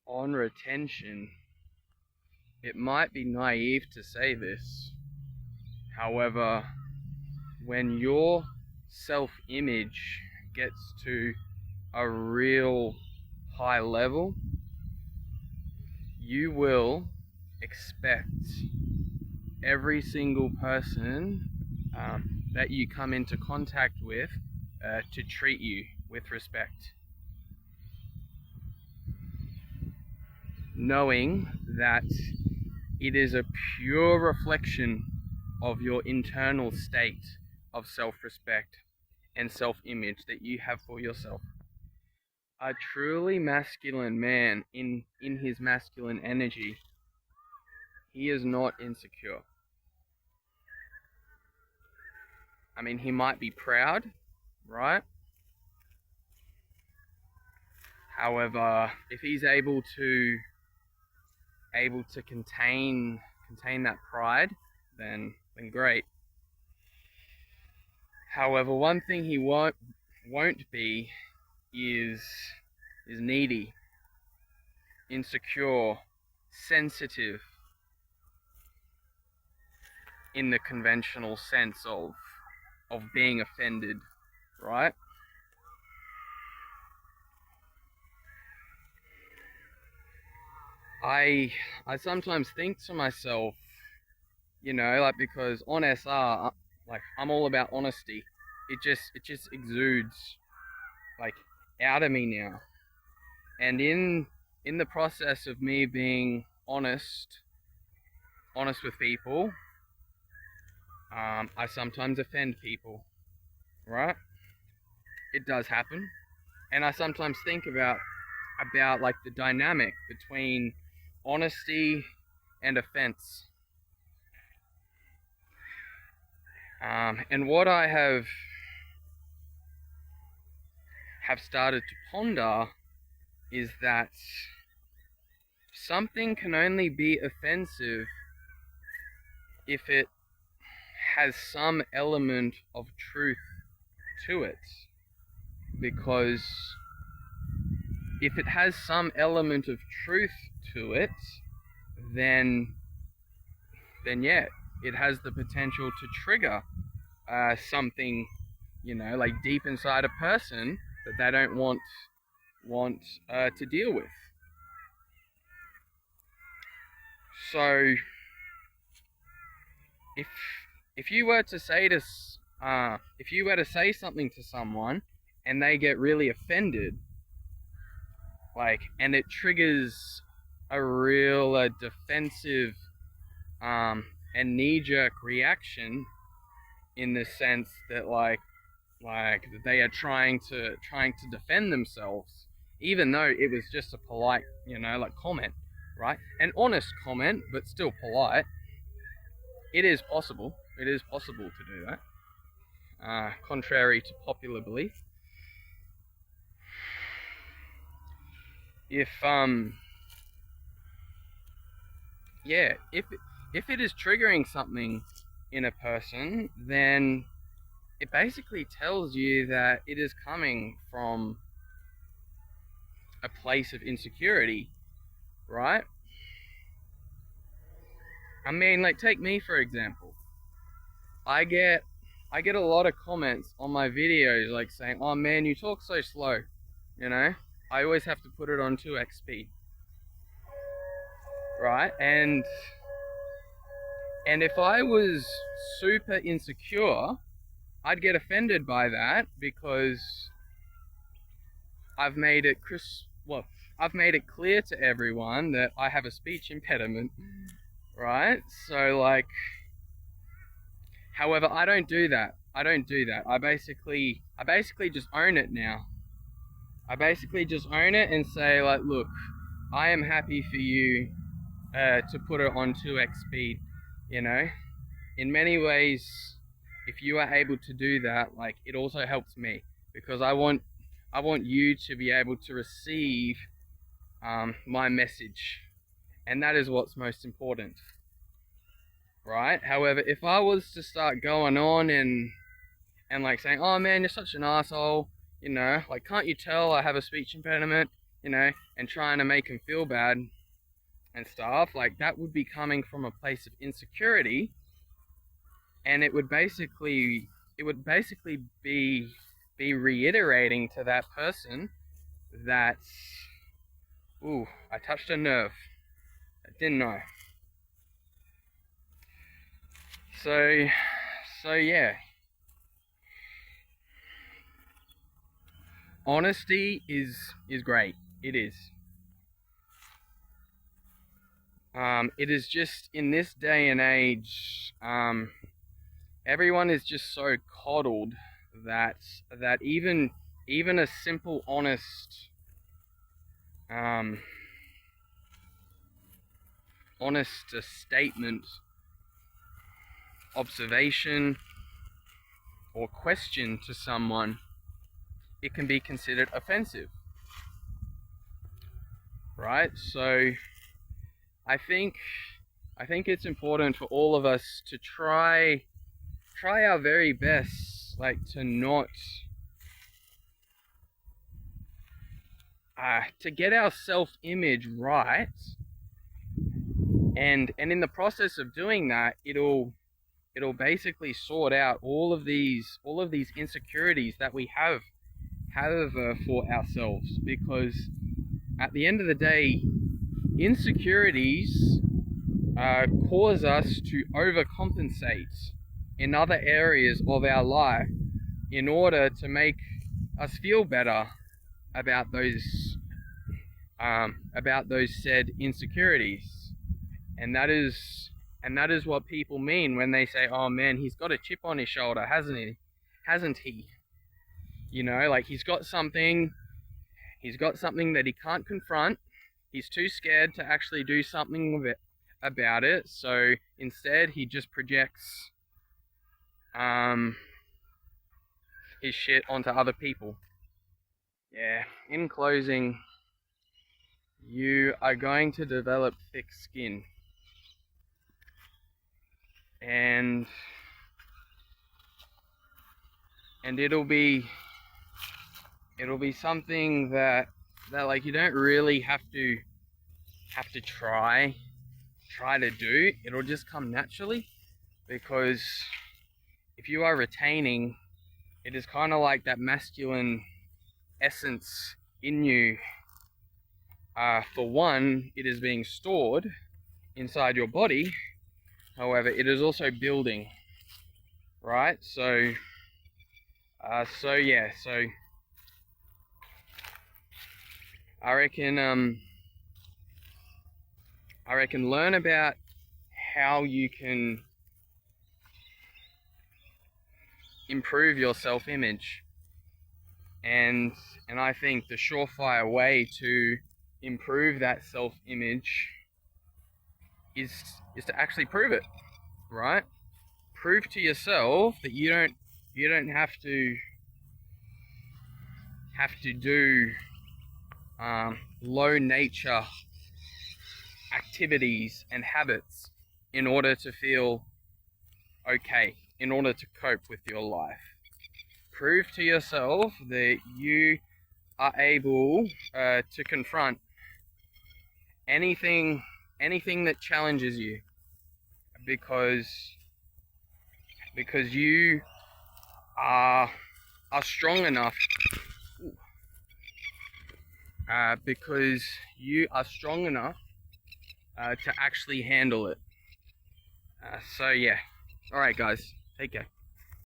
On retention, it might be naive to say this. However, when your self-image gets to a real high level, you will expect every single person that you come into contact with to treat you with respect. Knowing that it is a pure reflection of your internal state of self-respect and self-image that you have for yourself. A truly masculine man in his masculine energy, he is not insecure. I mean, he might be proud, right? However, if he's able to contain that pride, then great. However, one thing he won't be is needy, insecure, sensitive in the conventional sense of being offended, right? I sometimes think to myself, like, because on SR, like, I'm all about honesty. It just exudes like out of me now. And in the process of me being honest with people, I sometimes offend people, right? It does happen. And I sometimes think about like the dynamic between honesty and offense. And what I have started to ponder is that something can only be offensive if it has some element of truth to it. Because if it has some element of truth to it, then yeah, it has the potential to trigger something, like deep inside a person that they don't want to deal with. So if you were to say something to someone and they get really offended, like, and it triggers a real defensive and knee-jerk reaction, in the sense that like they are trying to defend themselves, even though it was just a polite, like, comment, right? An honest comment, but still polite. It is possible to do that, contrary to popular belief. If it is triggering something in a person, then it basically tells you that it is coming from a place of insecurity, right? I mean, like, take me for example. I get a lot of comments on my videos, like, saying, "Oh man, you talk so slow," I always have to put it on 2x speed, right? And if I was super insecure, I'd get offended by that, because I've made it clear to everyone that I have a speech impediment, right? So, like, however, I don't do that. I basically just own it now. I basically just own it and say, like, look, I am happy for you to put it on 2x speed, In many ways, if you are able to do that, like, it also helps me, because I want you to be able to receive my message, and that is what's most important, right? However, if I was to start going on and like saying, "Oh man, you're such an asshole," like, "Can't you tell I have a speech impediment?" you know, and trying to make them feel bad and stuff, like that would be coming from a place of insecurity, and it would basically be reiterating to that person that, ooh, I touched a nerve, didn't I? So yeah, honesty is great. It is. It is just in this day and age, everyone is just so coddled that even a simple honest statement, observation, or question to someone, it can be considered offensive, right? So I think it's important for all of us to try our very best, like to not to get our self-image right, and in the process of doing that, it'll basically sort out all of these insecurities that we have for ourselves, because at the end of the day, insecurities cause us to overcompensate in other areas of our life in order to make us feel better about those said insecurities. And that is what people mean when they say, oh man, he's got a chip on his shoulder, hasn't he? You know, like he's got something that he can't confront. He's too scared to actually do something about it. So instead he just projects his shit onto other people. Yeah, in closing, you are going to develop thick skin. And it'll be something that like you don't really have to try to do. It'll just come naturally, because if you are retaining, it is kind of like that masculine essence in you. For one, it is being stored inside your body. However, it is also building, right? So yeah, so I reckon learn about how you can improve your self-image, and I think the surefire way to improve that self-image is to actually prove it, right? Prove to yourself that you don't have to do low nature activities and habits in order to feel okay, in order to cope with your life. Prove to yourself that you are able to confront anything that challenges you, because you are strong enough. Because you are strong enough to actually handle it. So yeah. Alright guys, take care.